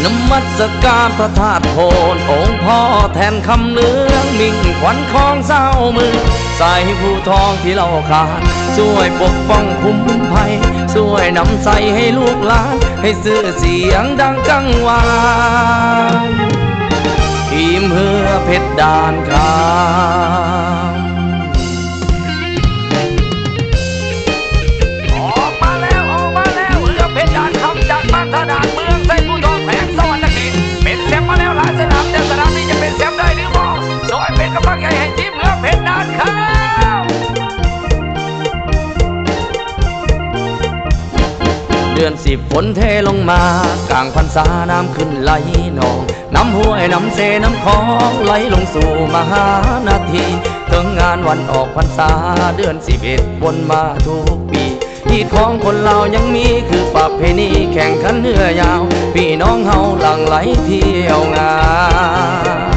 นมัสการพระธาตุโพนองค์พ่อแทนคำเลืองมิ่งขวัญของเศร้ามือใส่ผู้ทองที่เราขาดช่วยปกป้องคุ้มภัยช่วยนำใส่ให้ลูกหลานให้ชื่อเสียงดังกังวานทีมเหือเพชรด่านคำออกมาแล้วเรือเพชรด่านคำจากบ้านท่าด่านเมืองใส่ผู้ทองแผงสวรรค์เขตเป็นแชมป์มาแล้วหลายสนามแต่สนามนี้จะเป็นแชมป์ได้หรือไม่ซอยเป็นกำลังใจให้ทีมเรือเพชรด่านคำเดือน10ฝนเทลงมากลางพรรษาน้ำขึ้นไหลนองน้ำห้วยน้ำเสน้ำคลองไหลลงสู่มหานาทีถึงงานวันออกพรรษาเดือน11วนมาทุกปีที่ของคนเรายังมีคือประเพณีแข่งขันเรือยาวพี่น้องเฮาหลั่งไหลเที่ยวงาน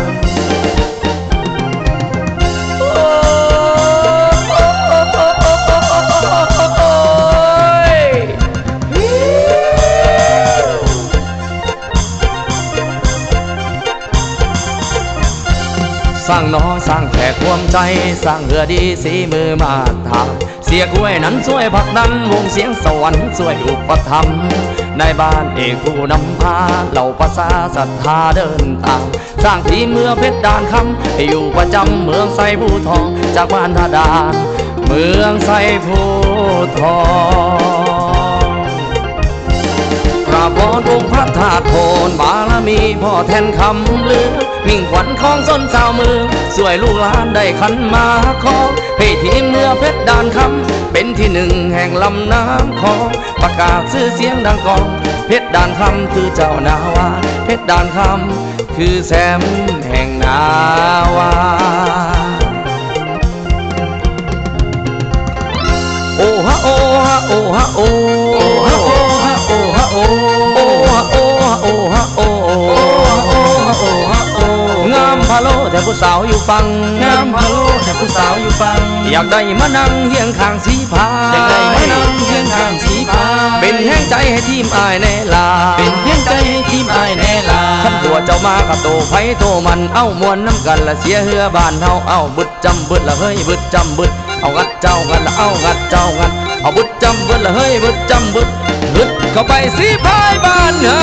สร้างน้อสร้างแขกความใจสร้างเรือดีสีมือมาทางเสียกล้วยนั้นช่วยผลักดันวงเสียงสวรรค์ช่วยอุปถัมภ์ในบ้านเอกผู้นำพาเหล่าภาษาศรัทธาเดินตามสร้างทีเมืองเพชรด่านคำให้อยู่ประจำเมืองไซผู้ทองจากบ้านท่าด่านเมืองไซผู้ทองกราบวอนองค์พระธาตุโพนบารมีพ่อแทนคำเลือมิ่งขวัญของส้นสาวเมืองช่วยลูกหลานได้ขันมาขอให้ทีมเรือเพชรด่านคำเป็นที่หนึ่งแห่งลำน้ำคลองประกาศชื่อเสียงดังกองเพชรด่านคำคือเจ้านาวาเพชรด่านคำคือแชมป์แห่งนาวาโอฮะโอฮะโอฮะโอฮะโอฮะโอฮะโอฮะโอโอฮะโอองามพะโลแต่ผู้สาวอยู่ฟังงามพะโลแต่ผู้สาวอยู่ฟังอยากได้มานั่งเฮียงข้างสีผาอยากได้มานั่งเฮียงข้างสีผาเป็นแห้งใจให้ทีมอายแน่ลาเป็นแห้งใจให้ทีมอายแน่ลาขันตัวเจ้ามากะโตไผโตมันเอ้ามวนน้ำกันละเสียเฮือบ้านเฮาเอ้าบึดจำบึดละเฮ้ยบึดจำบึดเอางัดเจ้ากันละเอางัดเจ้ากันเอาบึดจำบึดละเฮ้ยบึดจำบึดบึดเข้าไปสีพายบ้านเฮา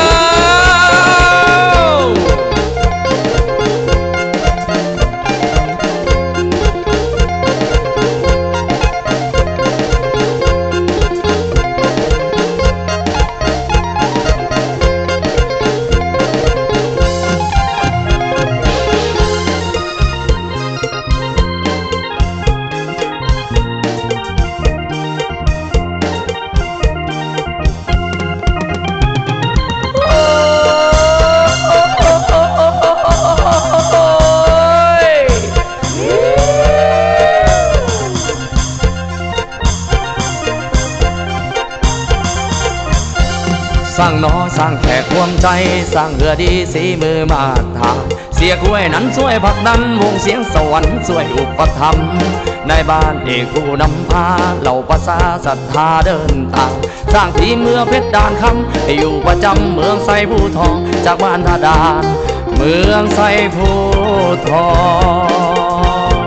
สร้างน้อสร้างแขกความใจสร้างเรือดีสีมือมาทางเสียกล้วยนั้นช่วยผลักดันวงเสียงสวรรค์ช่วยอุปถัมภ์ในบ้านเอกผู้นำพาเหล่าภาษาศรัทธาเดินตามสร้างทีมเมืองเพชรด่านคำให้อยู่ประจำเมืองไซผู้ทองจากบ้านท่าด่านเมืองไซผู้ทอง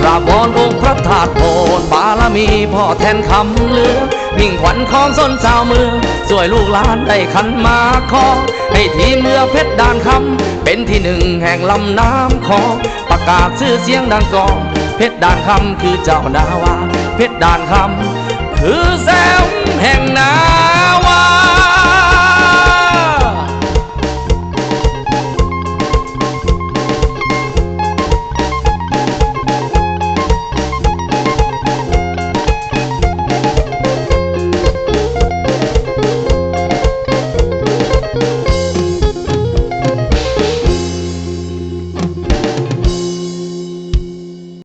กราบวอนองค์พระธาตุโพนบารมีพ่อแทนคำเลือมิ่งขวัญของส้นสาวเมืองช่วยลูกหลานได้ขันมาขอให้ทีมเรือเพชรด่านคำเป็นที่หนึ่งแห่งลำน้ำคลองประกาศชื่อเสียงดังกองเพชรด่านคำคือเจ้านาวาเพชรด่านคำคือแชมป์แห่งนา